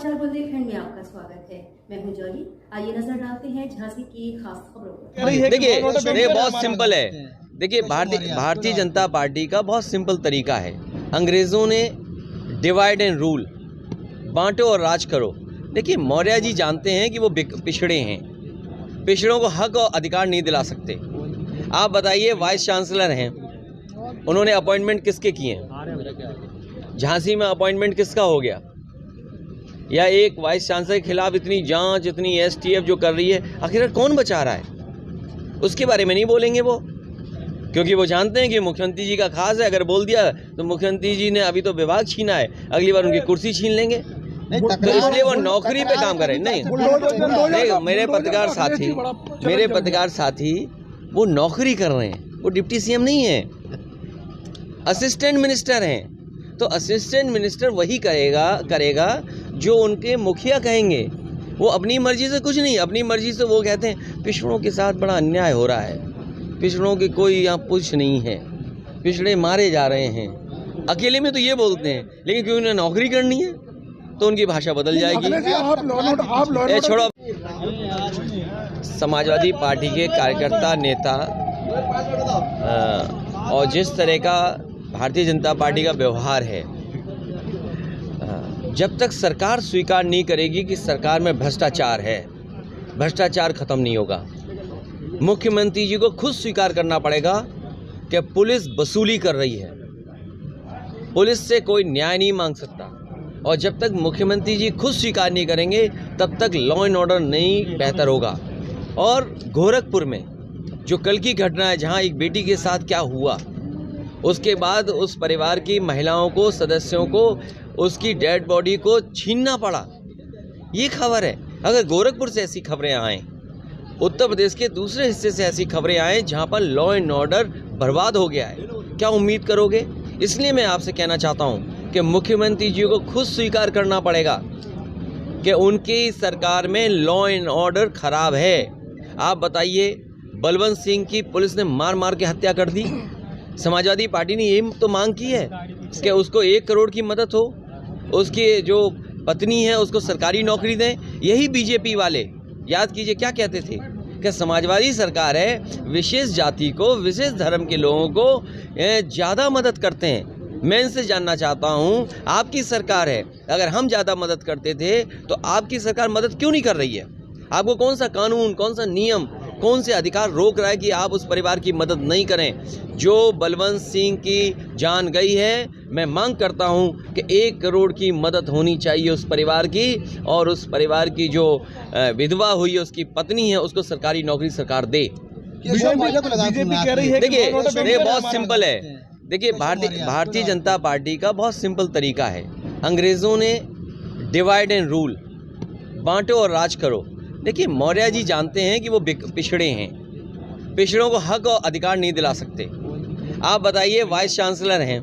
समाचार बुंदेलखंड में आपका स्वागत है। मैं हूं जॉली। आइए नजर डालते हैं झांसी की खास खबरों पर। देखिए बहुत सिंपल है। देखिए भारतीय जनता पार्टी का बहुत सिंपल तरीका है। अंग्रेजों ने डिवाइड एंड रूल, बांटो और राज करो। देखिए मौर्य जी जानते हैं कि वो पिछड़े हैं, पिछड़ों को हक और अधिकार नहीं दिला सकते। आप बताइए, वाइस चांसलर हैं, उन्होंने अपॉइंटमेंट किसके किए हैं? झांसी में अपॉइंटमेंट किसका हो गया? या एक वाइस चांसलर के खिलाफ इतनी जांच, इतनी एसटीएफ जो कर रही है, आखिर कौन बचा रहा है? उसके बारे में नहीं बोलेंगे वो, क्योंकि वो जानते हैं कि मुख्यमंत्री जी का खास है। अगर बोल दिया तो मुख्यमंत्री जी ने अभी तो विभाग छीना है, अगली बार उनकी कुर्सी छीन लेंगे। तो इसलिए वो नौकरी पे काम कर रहे हैं। नहीं, मेरे पत्रकार साथी वो नौकरी कर रहे हैं, वो डिप्टी सीएम नहीं है, असिस्टेंट मिनिस्टर हैं। तो असिस्टेंट मिनिस्टर वही करेगा जो उनके मुखिया कहेंगे। वो अपनी मर्जी से कुछ नहीं, अपनी मर्जी से वो कहते हैं पिछड़ों के साथ बड़ा अन्याय हो रहा है, पिछड़ों की कोई यहाँ पुछ नहीं है, पिछड़े मारे जा रहे हैं। अकेले में तो ये बोलते हैं, लेकिन क्योंकि उन्हें नौकरी करनी है तो उनकी भाषा बदल जाएगी। छोड़ो, समाजवादी पार्टी के कार्यकर्ता, नेता और जिस तरह का भारतीय जनता पार्टी का व्यवहार है, जब तक सरकार स्वीकार नहीं करेगी कि सरकार में भ्रष्टाचार है, भ्रष्टाचार खत्म नहीं होगा। मुख्यमंत्री जी को खुद स्वीकार करना पड़ेगा कि पुलिस वसूली कर रही है, पुलिस से कोई न्याय नहीं मांग सकता। और जब तक मुख्यमंत्री जी खुद स्वीकार नहीं करेंगे तब तक लॉ एंड ऑर्डर नहीं बेहतर होगा। और गोरखपुर में जो कल की घटना है, जहां एक बेटी के साथ क्या हुआ, उसके बाद उस परिवार की महिलाओं को, सदस्यों को, उसकी डेड बॉडी को छीनना पड़ा, ये खबर है। अगर गोरखपुर से ऐसी खबरें आएँ, उत्तर प्रदेश के दूसरे हिस्से से ऐसी खबरें आएँ जहां पर लॉ एंड ऑर्डर बर्बाद हो गया है, क्या उम्मीद करोगे? इसलिए मैं आपसे कहना चाहता हूं कि मुख्यमंत्री जी को खुद स्वीकार करना पड़ेगा कि उनकी सरकार में लॉ एंड ऑर्डर खराब है। आप बताइए, बलवंत सिंह की पुलिस ने मार के हत्या कर दी। समाजवादी पार्टी ने ये तो मांग की है कि उसको 1 करोड़ की मदद हो, उसकी जो पत्नी है उसको सरकारी नौकरी दें। यही बीजेपी वाले, याद कीजिए क्या कहते थे कि समाजवादी सरकार है, विशेष जाति को, विशेष धर्म के लोगों को ज़्यादा मदद करते हैं। मैं इनसे जानना चाहता हूं, आपकी सरकार है, अगर हम ज़्यादा मदद करते थे तो आपकी सरकार मदद क्यों नहीं कर रही है? आपको कौन सा कानून, कौन सा नियम, कौन से अधिकार रोक रहा है कि आप उस परिवार की मदद नहीं करें? जो बलवंत सिंह की जान गई है, मैं मांग करता हूं कि 1 करोड़ की मदद होनी चाहिए उस परिवार की, और उस परिवार की जो विधवा हुई है, उसकी पत्नी है, उसको सरकारी नौकरी सरकार दे। बीजेपी कह रही है। देखिए बहुत सिंपल है। देखिए भारतीय जनता पार्टी का बहुत सिंपल तरीका है। अंग्रेजों ने डिवाइड एंड रूल, बांटो और राज करो। देखिए मौर्य जी जानते हैं कि वो पिछड़े हैं, पिछड़ों को हक और अधिकार नहीं दिला सकते। आप बताइए, वाइस चांसलर हैं,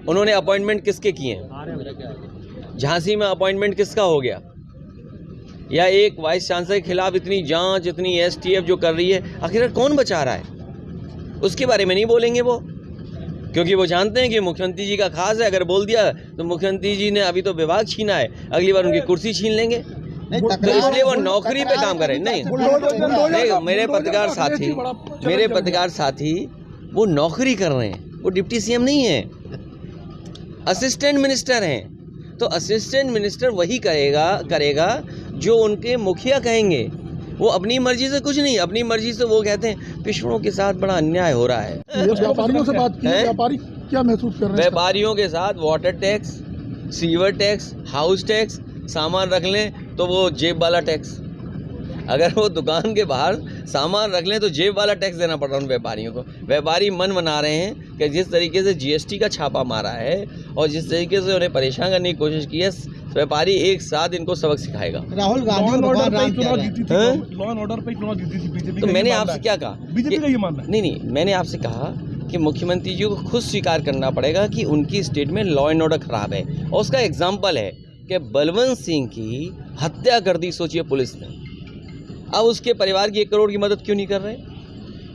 उन्होंने अपॉइंटमेंट किसके किए हैं? झांसी में अपॉइंटमेंट किसका हो गया? या एक वाइस चांसलर के खिलाफ इतनी जांच, इतनी एसटीएफ जो कर रही है, आखिर कौन बचा रहा है? उसके बारे में नहीं बोलेंगे वो, क्योंकि वो जानते हैं कि मुख्यमंत्री जी का खास है। अगर बोल दिया तो मुख्यमंत्री जी ने अभी तो विभाग छीना है, अगली बार उनकी कुर्सी छीन लेंगे। तो इसलिए वो नौकरी पे काम कर रहे हैं। नहीं, मेरे पत्रकार साथी वो नौकरी कर रहे हैं, वो डिप्टी सीएम नहीं है, असिस्टेंट मिनिस्टर हैं। तो असिस्टेंट मिनिस्टर वही करेगा जो उनके मुखिया कहेंगे। वो अपनी मर्जी से कुछ नहीं, अपनी मर्जी से वो कहते हैं पिछड़ों के साथ बड़ा अन्याय हो रहा है। व्यापारियों से बात की, व्यापारी क्या महसूस कर रहे हैं? व्यापारियों के साथ water tax, sewer tax, house tax, सामान रख लें तो वो जेब वाला टैक्स। अगर वो दुकान के बाहर सामान रख लें तो जेब वाला टैक्स देना पड़ रहा है उन व्यापारियों को। व्यापारी मन बना रहे हैं कि जिस तरीके से जीएसटी का छापा मारा है और जिस तरीके से उन्हें परेशान करने की कोशिश की है, व्यापारी एक साथ इनको सबक सिखाएगा। Rahul Gandhi law and order पे चुनाव जीती थी बीजेपी। तो मैंने आपसे क्या कहा? बीजेपी का ये मानना है। नहीं, मैंने आपसे कहा कि मुख्यमंत्री जी को खुद स्वीकार करना पड़ेगा कि उनकी स्टेट में लॉ एंड ऑर्डर खराब है। और उसका एग्जाम्पल है कि बलवंत सिंह की हत्या कर दी, सोचिए पुलिस ने। अब उसके परिवार की 1 करोड़ की मदद क्यों नहीं कर रहे?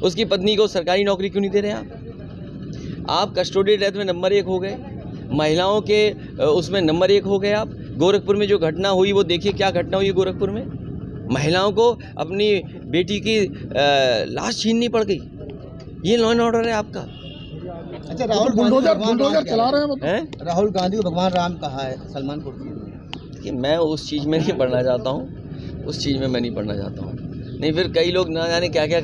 उसकी पत्नी को सरकारी नौकरी क्यों नहीं दे रहे आप? कस्टोडियल डेथ में नंबर 1 हो गए, महिलाओं के उसमें नंबर 1 हो गए आप। गोरखपुर में जो घटना हुई वो देखिए, क्या घटना हुई गोरखपुर में। महिलाओं को अपनी बेटी की लाश छीननी पड़ गई। ये लॉ एंड ऑर्डर है आपका? अच्छा, बुलडोजर चला रहे हैं? राहुल गांधी को भगवान राम कहा है सलमान खुर्शीद ने। देखिए, मैं उस चीज़ में नहीं पढ़ना चाहता हूँ, उस चीज़ में मैं नहीं पढ़ना चाहता हूँ। नहीं, फिर कई लोग ना जाने क्या क्या